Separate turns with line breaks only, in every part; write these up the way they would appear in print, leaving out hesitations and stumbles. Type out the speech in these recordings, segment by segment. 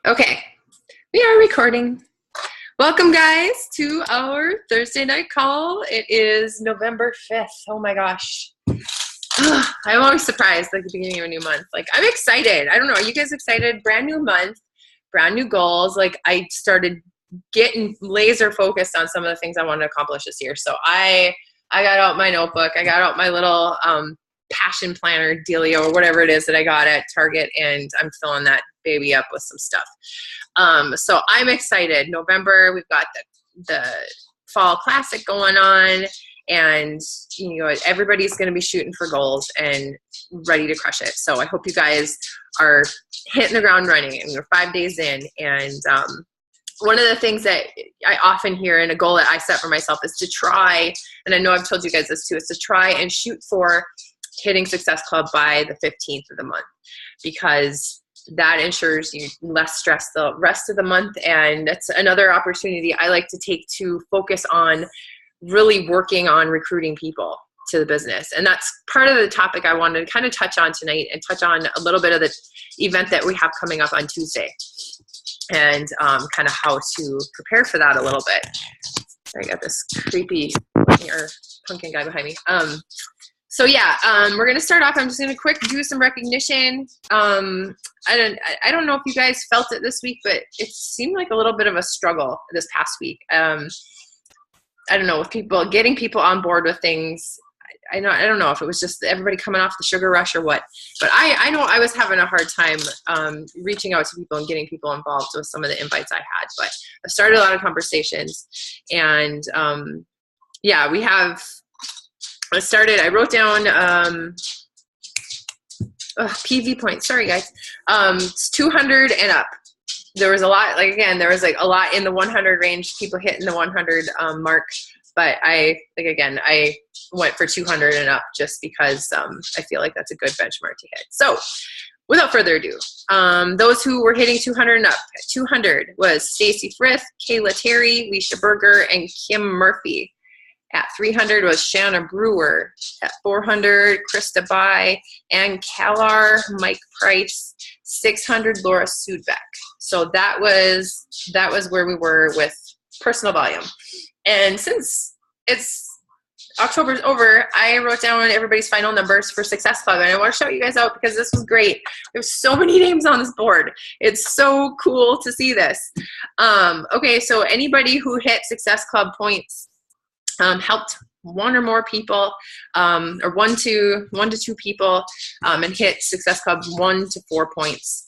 Okay, we are recording. Welcome, guys, to our Thursday night call. It is November 5th. Oh my gosh. I'm always surprised at the beginning of a new month. Like, I'm excited. I don't know. Are you guys excited? Brand new month, brand new goals. Like, I started getting laser focused on some of the things I wanted to accomplish this year. So I got out my notebook. I got out my little passion planner dealio or whatever it is that I got at Target, and I'm filling that baby up with some stuff. So I'm excited. November, we've got the fall classic going on, and everybody's going to be shooting for goals and ready to crush it. So I hope you guys are hitting the ground running, and we're 5 days in. And one of the things that I often hear, and a goal that I set for myself, is to try, and I know I've told you guys this too, is to try and shoot for hitting Success Club by the 15th of the month, because that ensures you less stress the rest of the month. And it's another opportunity I like to take to focus on really working on recruiting people to the business. And that's part of the topic I wanted to kind of touch on tonight, and touch on a little bit of the event that we have coming up on Tuesday, and kind of how to prepare for that a little bit. I got this creepy pumpkin guy behind me. So yeah, we're gonna start off. I'm just gonna quick do some recognition. I don't know if you guys felt it this week, but it seemed like a little bit of a struggle this past week. I don't know, with people getting people on board with things. I don't know if it was just everybody coming off the sugar rush or what, but I know I was having a hard time reaching out to people and getting people involved with some of the invites I had. But I started a lot of conversations, and yeah, we have. I wrote down PV points. Sorry, guys. It's 200 and up. There was a lot, there was a lot in the 100 range, people hitting the 100 mark. But I went for 200 and up just because I feel like that's a good benchmark to hit. So without further ado, those who were hitting 200 and up, 200 was Stacy Frith, Kayla Terry, Leisha Berger, and Kim Murphy. At 300 was Shanna Brewer. At 400, Krista Bai, Ann Callar, Mike Price. 600, Laura Sudbeck. So that was where we were with personal volume. And since October's over, I wrote down everybody's final numbers for Success Club, and I want to shout you guys out because this was great. There's so many names on this board. It's so cool to see this. Okay, so anybody who hit Success Club points helped one or more people, or one to two people, and hit Success Club 1 to 4 points.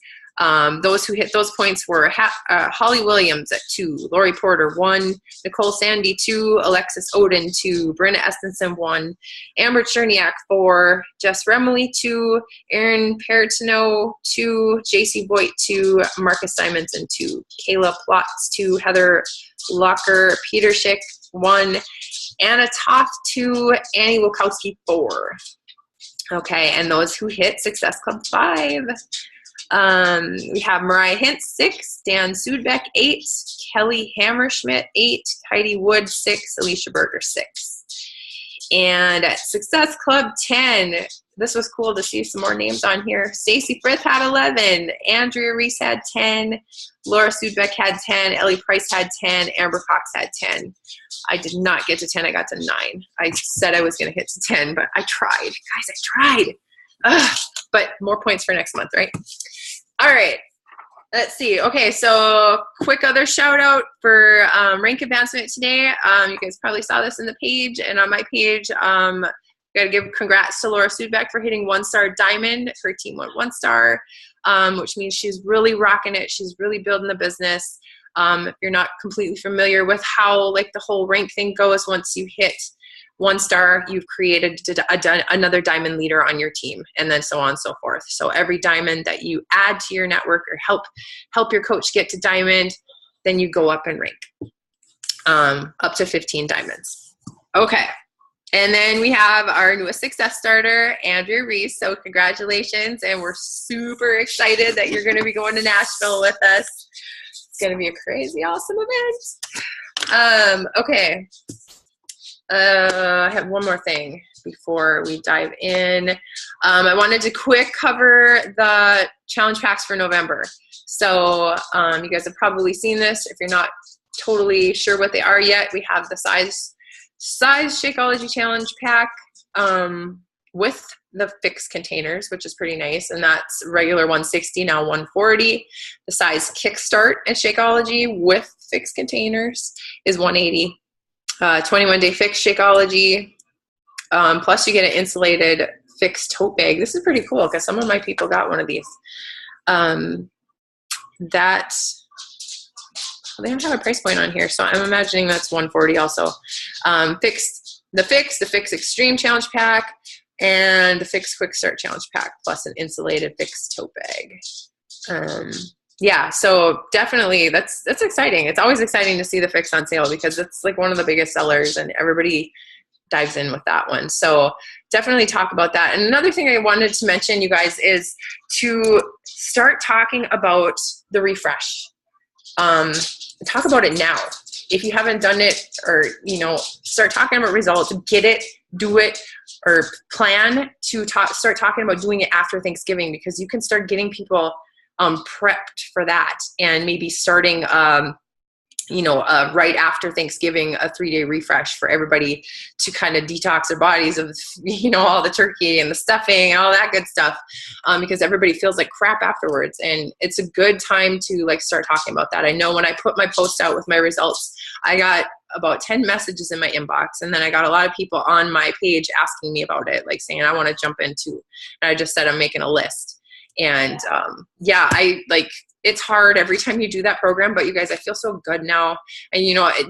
Those who hit those points were Holly Williams at 2, Lori Porter 1, Nicole Sandy 2, Alexis Oden 2, Brenna Estenson 1, Amber Cherniak 4, Jess Remley 2, Erin Peritino 2, JC Voigt 2, Marcus Simonson 2, Kayla Plotz 2, Heather Locker Peterschick 1, Anna Toth 2, Annie Wilkowski 4. Okay, and those who hit Success Club 5. We have Mariah Hintz 6, Dan Sudbeck 8, Kelly Hammerschmidt 8, Heidi Wood 6, Alicia Berger 6. And at Success Club 10, this was cool to see some more names on here. Stacy Frith had 11, Andrea Reese had 10, Laura Sudbeck had 10, Ellie Price had 10, Amber Cox had 10. I did not get to 10. I got to 9. I said I was going to hit to 10, but I tried. Guys, I tried. Ugh. But more points for next month, right? All right. Let's see. Okay, so quick other shout out for rank advancement today. You guys probably saw this in the page, and on my page, got to give congrats to Laura Sudbeck for hitting 1-star diamond. Her team went 1-star, which means she's really rocking it. She's really building the business. If you're not completely familiar with how the whole rank thing goes, once you hit 1-star, you've created another diamond leader on your team, and then so on and so forth. So every diamond that you add to your network or help your coach get to diamond, then you go up in rank, up to 15 diamonds. Okay. And then we have our newest success starter, Andrea Reese. So congratulations, and we're super excited that you're going to be going to Nashville with us. It's going to be a crazy awesome event. Okay. I have one more thing before we dive in. I wanted to quick cover the challenge packs for November. So you guys have probably seen this. If you're not totally sure what they are yet, we have the size Shakeology challenge pack with the fixed containers, which is pretty nice, and that's regular 160, now 140. The size Kickstart at Shakeology with fixed containers is 180. 21-day fixed Shakeology, plus you get an insulated fixed tote bag. This is pretty cool because some of my people got one of these. They don't have a price point on here, so I'm imagining that's 140 also. The Fix Extreme Challenge Pack, and the Fix Quick Start Challenge Pack, plus an insulated fixed tote bag. Yeah, so definitely that's exciting. It's always exciting to see the Fix on sale because it's like one of the biggest sellers and everybody dives in with that one. So definitely talk about that. And another thing I wanted to mention, you guys, is to start talking about the refresh. Talk about it now. If you haven't done it, or, start talking about results, get it, do it, or plan to start talking about doing it after Thanksgiving, because you can start getting people prepped for that, and maybe starting, right after Thanksgiving, a 3-day refresh for everybody to kind of detox their bodies of, all the turkey and the stuffing and all that good stuff, because everybody feels like crap afterwards. And it's a good time to start talking about that. I know when I put my post out with my results, I got about 10 messages in my inbox, and then I got a lot of people on my page asking me about it, saying, I want to jump into, and I just said, I'm making a list. And it's hard every time you do that program, but you guys, I feel so good now. And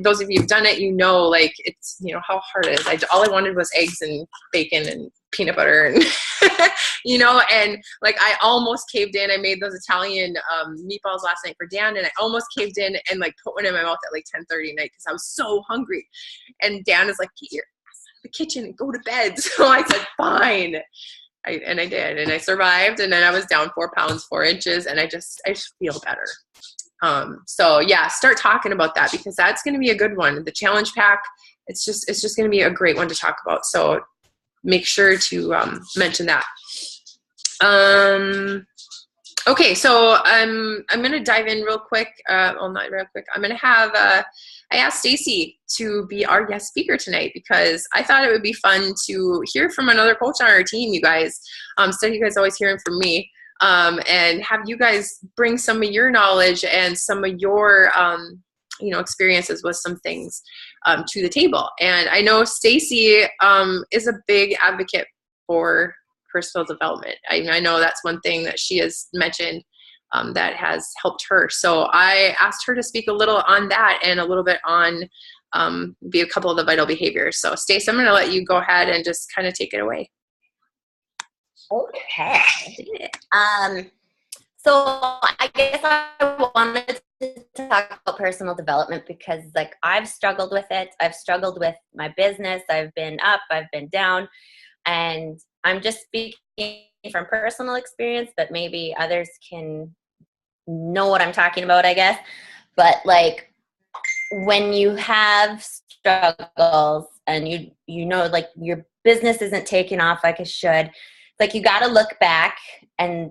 those of you who've done it, it's, how hard it is. All I wanted was eggs and bacon and peanut butter, and and I almost caved in. I made those Italian meatballs last night for Dan, and I almost caved in and put one in my mouth at 10:30 at night because I was so hungry. And Dan is like, get your ass out of the kitchen and go to bed. So I said, fine. I did, and I survived, and then I was down 4 pounds, 4 inches, and I just feel better. So yeah, start talking about that, because that's going to be a good one. The challenge pack, it's just going to be a great one to talk about. So make sure to mention that. Okay, so I'm going to dive in real quick. Well, not real quick. I'm going to have I asked Stacy to be our guest speaker tonight because I thought it would be fun to hear from another coach on our team, you guys. Instead of you guys always hearing from me, and have you guys bring some of your knowledge and some of your experiences with some things to the table. And I know Stacy is a big advocate for personal development. I know that's one thing that she has mentioned that has helped her. So I asked her to speak a little on that and a little bit on be a couple of the vital behaviors. So Stacey, I'm going to let you go ahead and just kind of take it away.
Okay. So I guess I wanted to talk about personal development because I've struggled with it. I've struggled with my business. I've been up, I've been down, and I'm just speaking from personal experience, but maybe others can know what I'm talking about, I guess. But when you have struggles and your business isn't taking off like it should, you got to look back and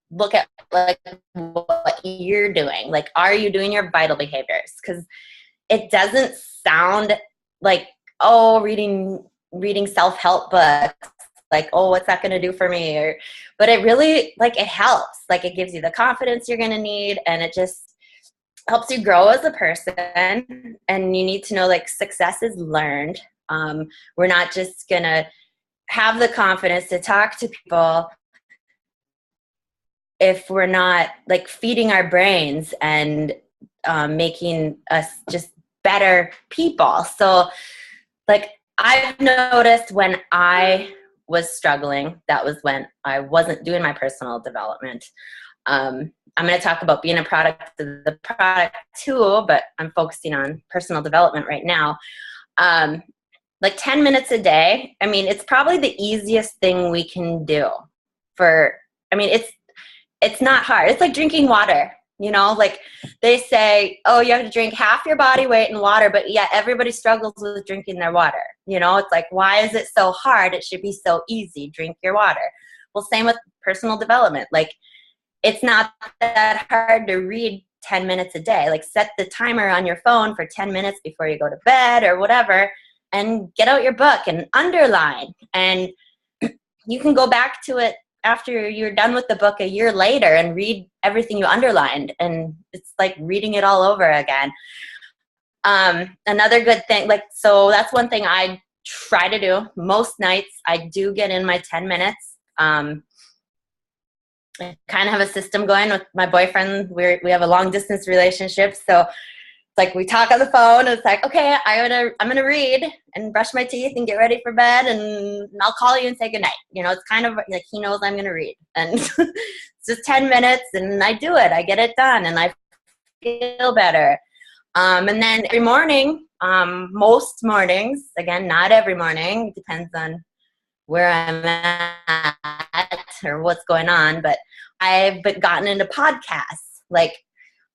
look at what you're doing. Are you doing your vital behaviors? Because it doesn't sound reading self-help books, what's that going to do for me? But it really, it helps. It gives you the confidence you're going to need, and it just helps you grow as a person. And you need to know, success is learned. We're not just going to have the confidence to talk to people if we're not, feeding our brains and making us just better people. So, I've noticed when I was struggling, that was when I wasn't doing my personal development. I'm going to talk about being a product of the product too, but I'm focusing on personal development right now. 10 minutes a day. It's probably the easiest thing we can do it's not hard. It's like drinking water. You know, like they say, oh, you have to drink half your body weight in water, but yet everybody struggles with drinking their water. You know, it's like, why is it so hard? It should be so easy. Drink your water. Well, same with personal development. Like, it's not that hard to read 10 minutes a day. Like, set the timer on your phone for 10 minutes before you go to bed or whatever, and get out your book and underline. And you can go back to it after you're done with the book a year later and read everything you underlined. And it's like reading it all over again. Another good thing, like, so that's one thing I try to do. Most nights I do get in my 10 minutes. I kind of have a system going with my boyfriend. We have a long distance relationship. So it's like we talk on the phone. And it's like, okay, I'm gonna read and brush my teeth and get ready for bed, and I'll call you and say goodnight. You know, it's kind of like he knows I'm gonna read, and it's just 10 minutes, and I do it. I get it done, and I feel better. And then every morning, most mornings, again, not every morning, it depends on where I'm at or what's going on, but I've gotten into podcasts. Like,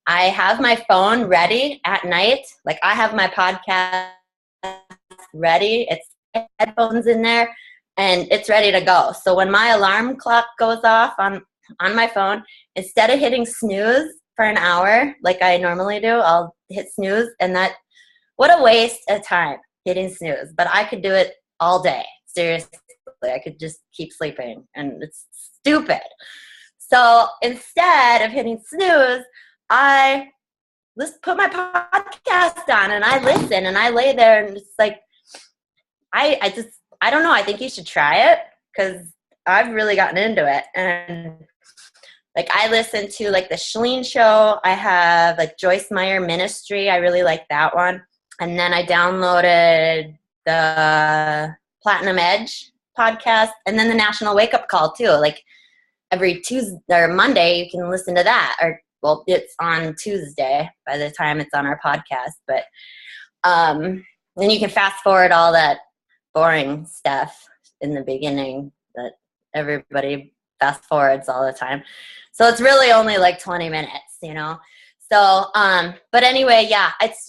I have my phone ready at night. Like, I have my podcast ready. It's headphones in there, and it's ready to go. So when my alarm clock goes off on my phone, instead of hitting snooze for an hour like I normally do, I'll hit snooze, and what a waste of time hitting snooze. But I could do it all day. Seriously, I could just keep sleeping, and it's stupid. So instead of hitting snooze, I just put my podcast on and I listen, and I lay there, and it's like, I don't know. I think you should try it, because I've really gotten into it. And like, I listen to like the Chalene Show. I have like Joyce Meyer Ministry. I really like that one. And then I downloaded the Platinum Edge podcast, and then the National Wake Up Call too. Like, every Tuesday or Monday, you can listen to that. Or, well, it's on Tuesday by the time it's on our podcast. But then you can fast forward all that boring stuff in the beginning that everybody fast forwards all the time. So it's really only like 20 minutes, you know. So, but anyway, yeah, it's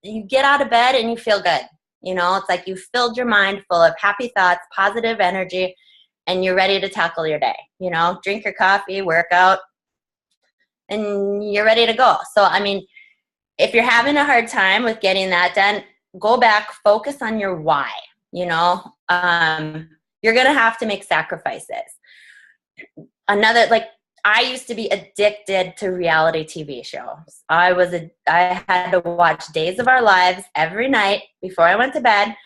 you get out of bed and you feel good. You know, it's like you filled your mind full of happy thoughts, positive energy, and you're ready to tackle your day. You know, drink your coffee, work out, and you're ready to go. So, I mean, if you're having a hard time with getting that done, go back, focus on your why. You know, you're going to have to make sacrifices. I used to be addicted to reality TV shows. I had to watch Days of Our Lives every night before I went to bed.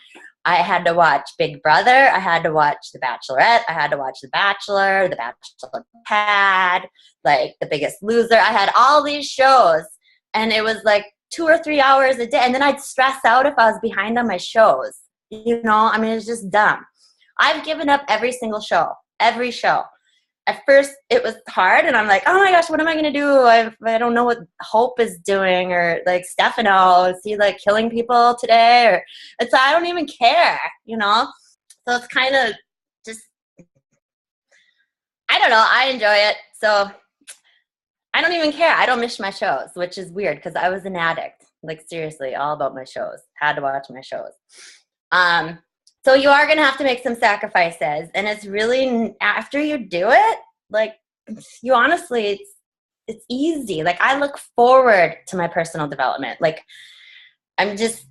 I had to watch Big Brother. I had to watch The Bachelorette. I had to watch The Bachelor, The Bachelorette, like The Biggest Loser. I had all these shows, and it was like 2 or 3 hours a day. And then I'd stress out if I was behind on my shows. You know, I mean, it's just dumb. I've given up every single show, every show. At first, it was hard, and I'm like, oh my gosh, what am I going to do? I don't know what Hope is doing, or like Stefano, is he like killing people today? Or I don't even care, you know? So it's kind of just, I don't know, I enjoy it. So I don't even care. I don't miss my shows, which is weird, because I was an addict. Like, seriously, all about my shows. Had to watch my shows. So you are going to have to make some sacrifices, and it's really, after you do it, like, you honestly, it's easy. Like, I look forward to my personal development. Like, I'm just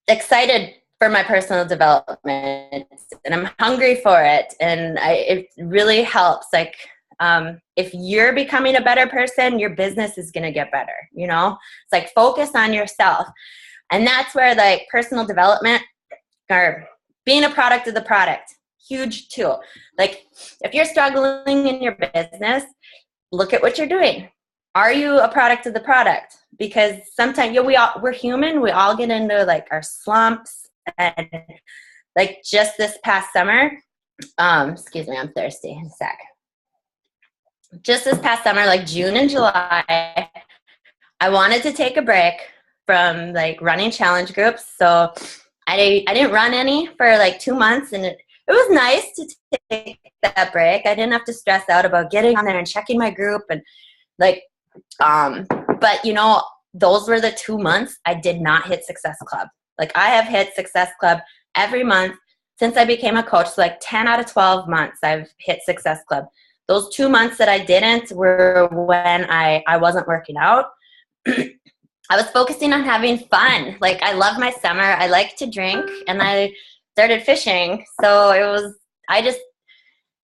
excited for my personal development, and I'm hungry for it. And it really helps. Like, if you're becoming a better person, your business is going to get better. You know, it's like, focus on yourself. And that's where like personal development, or being a product of the product, huge too. Like, if you're struggling in your business, look at what you're doing. Are you a product of the product? Because sometimes, we're human. We all get into like our slumps. And like, just this past summer, excuse me, I'm thirsty. In a sec. Just this past summer, like June and July, I wanted to take a break from like running challenge groups. So I didn't run any for like 2 months, and it was nice to take that break. I didn't have to stress out about getting on there and checking my group, and like, But, you know, those were the 2 months I did not hit Success Club. Like, I have hit Success Club every month since I became a coach. So like 10 out of 12 months I've hit Success Club. Those 2 months that I didn't were when I wasn't working out. I was focusing on having fun. Like, I love my summer. I like to drink, and I started fishing. So it was,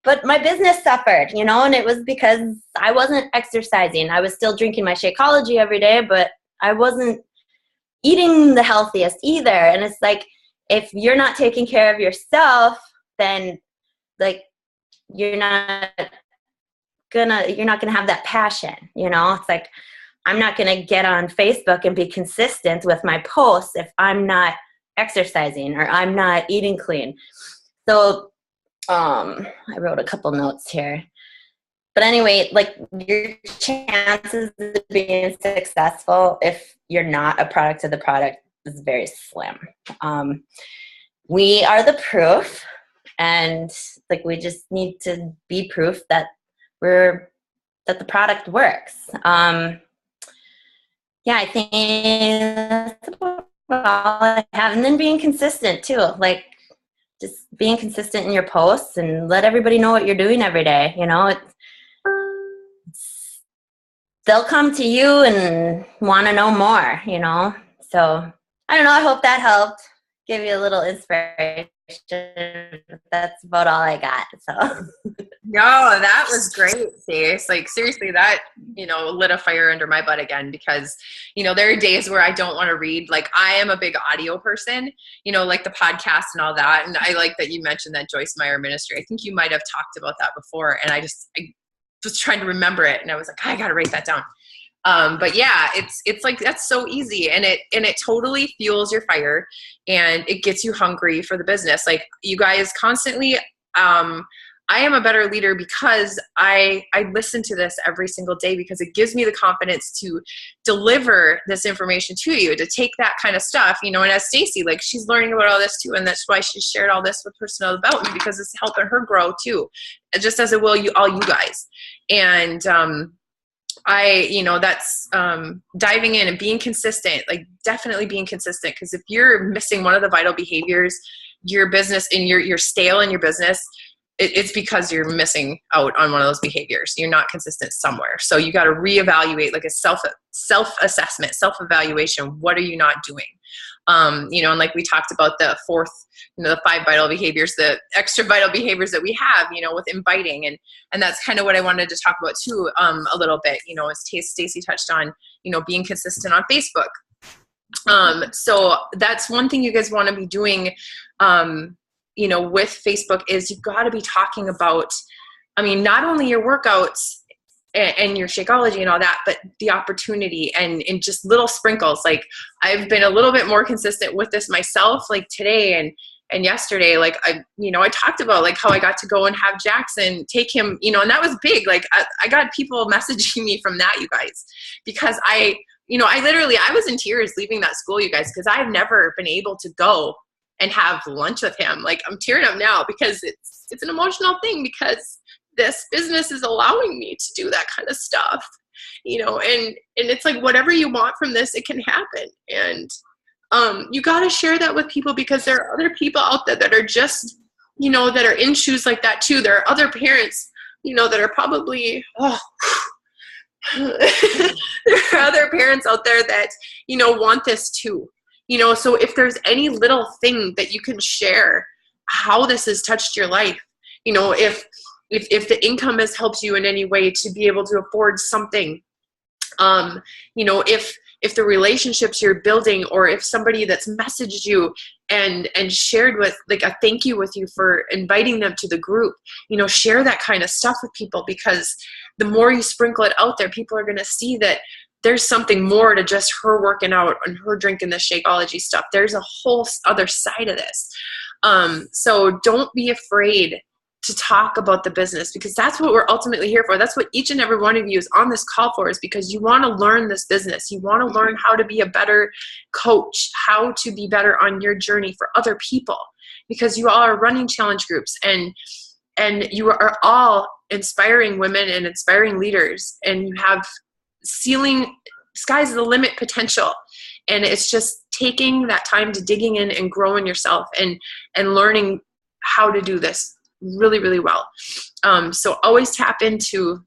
but my business suffered, you know, and it was because I wasn't exercising. I was still drinking my Shakeology every day, but I wasn't eating the healthiest either. And it's like, if you're not taking care of yourself, then like you're not gonna have that passion, you know? It's like, I'm not gonna get on Facebook and be consistent with my posts if I'm not exercising or I'm not eating clean. So I wrote a couple notes here. But anyway, like, your chances of being successful if you're not a product of the product is very slim. We are the proof, and like, we just need to be proof that the product works. Yeah, I think that's about all I have. And then being consistent too, like, just being consistent in your posts and let everybody know what you're doing every day. You know, they'll come to you and want to know more, you know? So I don't know. I hope that helped give you a little inspiration. That's about all I got. So
No, that was great, Stace. Like, seriously, that, you know, lit a fire under my butt again, because, you know, there are days where I don't want to read. Like, I am a big audio person, you know, like the podcast and all that. And I like that you mentioned that Joyce Meyer ministry. I think you might have talked about that before. And I was trying to remember it. And I was like, I got to write that down. But yeah, it's like, that's so easy, and it totally fuels your fire, and it gets you hungry for the business. Like, you guys constantly, I am a better leader because I listen to this every single day, because it gives me the confidence to deliver this information to you, to take that kind of stuff, you know. And as Stacy, like, she's learning about all this too. And that's why she shared all this with personal development, because it's helping her grow too, just as it will all you guys. And, you know, that's diving in and being consistent, like, definitely being consistent. Because if you're missing one of the vital behaviors, your business, and you're stale in your business, it's because you're missing out on one of those behaviors. You're not consistent somewhere. So you got to reevaluate, like a self-assessment, self-evaluation. What are you not doing? You know, and like we talked about the fourth, you know, the 5 vital behaviors, the extra vital behaviors that we have, you know, with inviting. And that's kind of what I wanted to talk about too, a little bit, you know, as Stacy touched on, you know, being consistent on Facebook. So that's one thing you guys want to be doing, you know, with Facebook, is you've got to be talking about, I mean, not only your workouts and your Shakeology and all that, but the opportunity and just little sprinkles. Like, I've been a little bit more consistent with this myself, like today and yesterday. Like, I talked about like how I got to go and have Jackson take him, you know, and that was big. Like, I got people messaging me from that, you guys, because I was in tears leaving that school, you guys, because I've never been able to go and have lunch with him. Like, I'm tearing up now because it's an emotional thing, because this business is allowing me to do that kind of stuff, you know, and it's like, whatever you want from this, it can happen. And you got to share that with people, because there are other people out there that are just, you know, that are in shoes like that too. There are other parents, you know, that are probably, there are other parents out there that, you know, want this too. You know, so if there's any little thing that you can share, how this has touched your life, you know, if the income has helped you in any way to be able to afford something, you know, if the relationships you're building, or if somebody that's messaged you and shared with like a thank you with you for inviting them to the group, you know, share that kind of stuff with people, because the more you sprinkle it out there, people are going to see that there's something more to just her working out and her drinking the Shakeology stuff. There's a whole other side of this. So don't be afraid to talk about the business, because that's what we're ultimately here for. That's what each and every one of you is on this call for, is because you want to learn this business. You want to learn how to be a better coach, how to be better on your journey for other people, because you all are running challenge groups, and you are all inspiring women and inspiring leaders, and you have sky's the limit potential. And it's just taking that time to digging in and growing yourself and learning how to do this really, really well. So always tap into,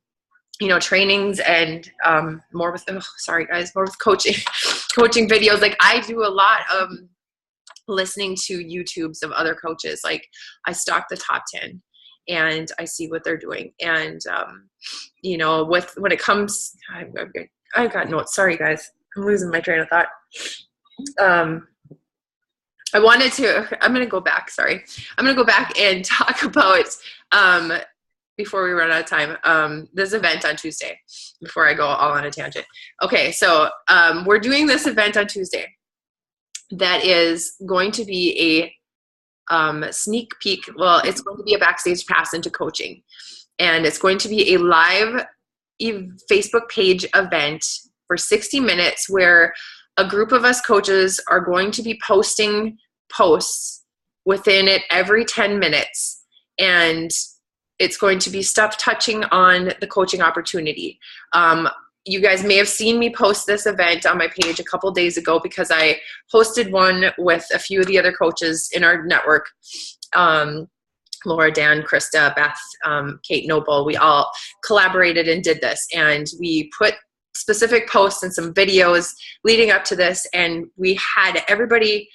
trainings and more with coaching videos. Like I do a lot of listening to YouTubes of other coaches. Like I stalk the top 10 and I see what they're doing. And, when it comes, I've got notes. Sorry guys, I'm losing my train of thought. I'm going to go back. Sorry. I'm going to go back and talk about, before we run out of time, this event on Tuesday, before I go all on a tangent. Okay. So, we're doing this event on Tuesday that is going to be a sneak peek. Well, it's going to be a backstage pass into coaching, and it's going to be a live Facebook page event for 60 minutes where a group of us coaches are going to be posting posts within it every 10 minutes. And it's going to be stuff touching on the coaching opportunity. You guys may have seen me post this event on my page a couple days ago because I hosted one with a few of the other coaches in our network. Laura, Dan, Krista, Beth, Kate Noble, we all collaborated and did this. And we put specific posts and some videos leading up to this. And we had everybody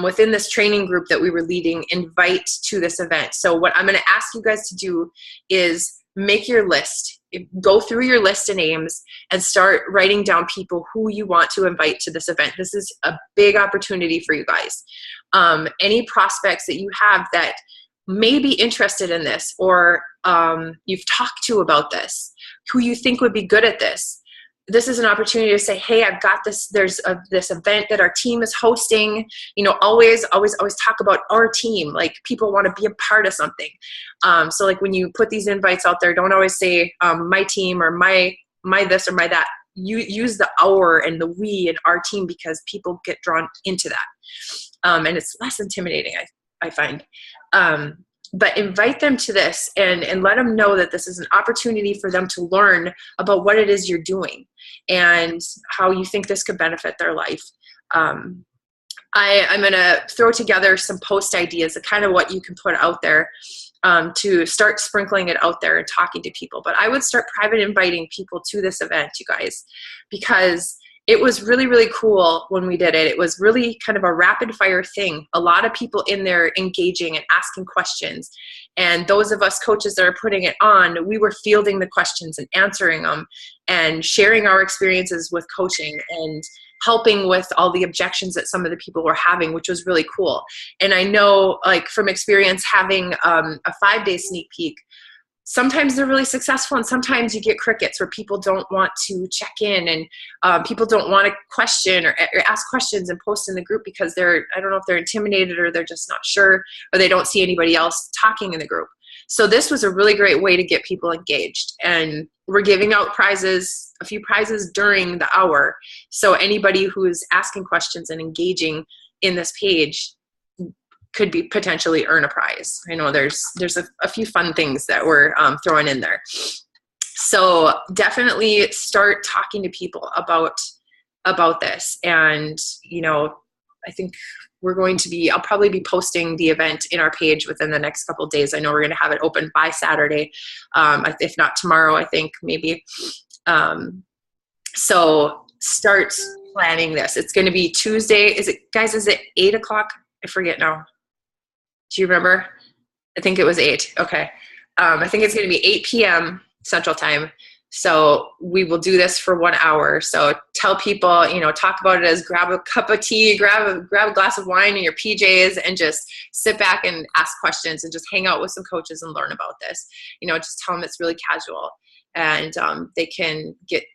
within this training group that we were leading invite to this event. So what I'm going to ask you guys to do is make your list. Go through your list of names and start writing down people who you want to invite to this event. This is a big opportunity for you guys. Any prospects that you have that may be interested in this, or you've talked to about this, who you think would be good at this. This is an opportunity to say, hey, I've got this, there's this event that our team is hosting. Always talk about our team. Like people want to be a part of something. So like when you put these invites out there, don't always say my team or my this or my that. You use the our and the we and our team because people get drawn into that. And it's less intimidating, I find. But invite them to this and let them know that this is an opportunity for them to learn about what it is you're doing and how you think this could benefit their life. I'm going to throw together some post ideas of kind of what you can put out there to start sprinkling it out there and talking to people. But I would start private inviting people to this event, you guys, because it was really, really cool when we did it. It was really kind of a rapid fire thing. A lot of people in there engaging and asking questions. And those of us coaches that are putting it on, we were fielding the questions and answering them and sharing our experiences with coaching and helping with all the objections that some of the people were having, which was really cool. And I know, like from experience, having a 5-day sneak peek, sometimes they're really successful and sometimes you get crickets where people don't want to check in and people don't want to question or ask questions and post in the group because I don't know if they're intimidated or they're just not sure or they don't see anybody else talking in the group. So this was a really great way to get people engaged, and we're giving out prizes, a few prizes during the hour. So anybody who is asking questions and engaging in this page could be potentially earn a prize. I know there's a few fun things that we're throwing in there. So definitely start talking to people about this. And, I think I'll probably be posting the event in our page within the next couple of days. I know we're going to have it open by Saturday. If not tomorrow, I think maybe. So start planning this. It's going to be Tuesday. Is it 8 o'clock? I forget now. Do you remember? I think it was 8. Okay. I think it's going to be 8 p.m. Central Time. So we will do this for 1 hour. So tell people, talk about it as grab a cup of tea, grab a glass of wine in your PJs and just sit back and ask questions and just hang out with some coaches and learn about this. Just tell them it's really casual and they can get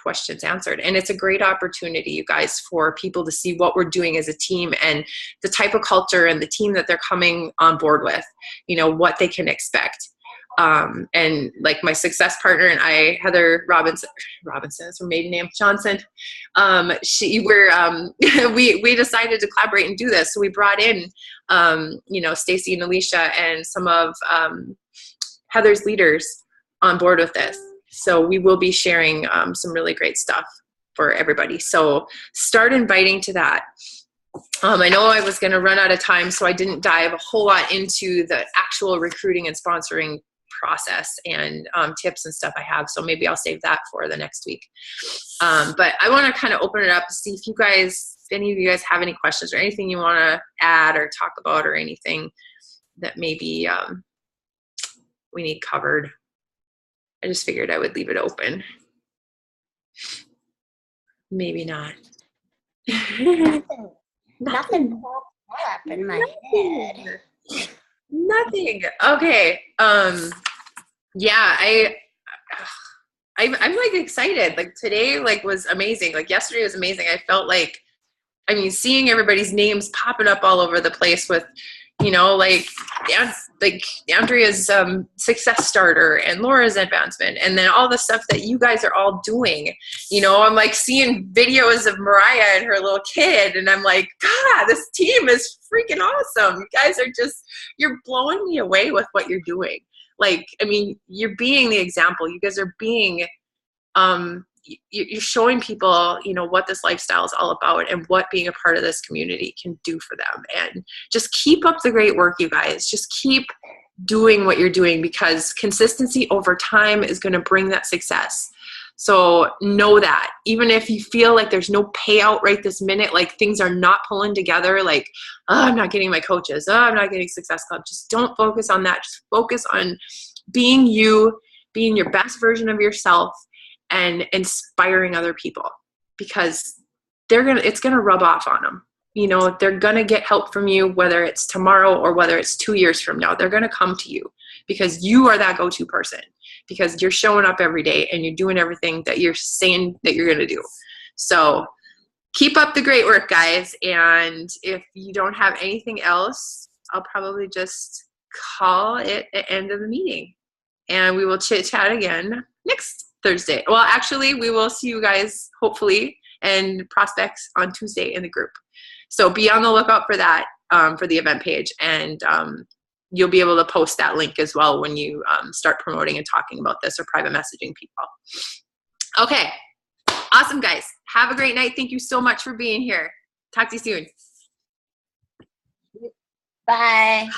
questions answered. And it's a great opportunity, you guys, for people to see what we're doing as a team and the type of culture and the team that they're coming on board with, what they can expect. And like my success partner and I, Heather Robinson is her maiden name, Johnson. We decided to collaborate and do this. So we brought in, Stacy and Alicia and some of Heather's leaders on board with this. So we will be sharing some really great stuff for everybody. So start inviting to that. I know I was going to run out of time, so I didn't dive a whole lot into the actual recruiting and sponsoring process and tips and stuff I have. So maybe I'll save that for the next week. But I want to kind of open it up to see if any of you guys have any questions or anything you want to add or talk about or anything that maybe we need covered. I just figured I would leave it open. Maybe not.
Nothing popped up in my head.
Nothing. Okay. Yeah, I'm like excited. Like today, like was amazing. Like yesterday was amazing. I felt like, I mean, seeing everybody's names popping up all over the place with, you know, like Andrea's success starter and Laura's advancement, and then all the stuff that you guys are all doing. You know, I'm like seeing videos of Mariah and her little kid, and I'm like, God, this team is freaking awesome. You guys are you're blowing me away with what you're doing. Like, I mean, you're being the example. You guys are being, you're showing people, you know, what this lifestyle is all about and what being a part of this community can do for them. And just keep up the great work, you guys. Just keep doing what you're doing, because consistency over time is going to bring that success. So know that even if you feel like there's no payout right this minute, like things are not pulling together, like, oh, I'm not getting my coaches, oh, I'm not getting Success Club. Just don't focus on that. Just focus on being you, being your best version of yourself, and inspiring other people, because it's gonna rub off on them. You know, they're gonna get help from you, whether it's tomorrow or whether it's 2 years from now. They're gonna come to you because you are that go-to person, because you're showing up every day and you're doing everything that you're saying that you're gonna do. So keep up the great work, guys. And if you don't have anything else, I'll probably just call it the end of the meeting, and we will chit chat again next Thursday. Well, actually, we will see you guys hopefully and prospects on Tuesday in the group. So be on the lookout for that, for the event page, and you'll be able to post that link as well when you start promoting and talking about this or private messaging people. Okay, awesome, guys. Have a great night. Thank you so much for being here. Talk to you soon.
Bye.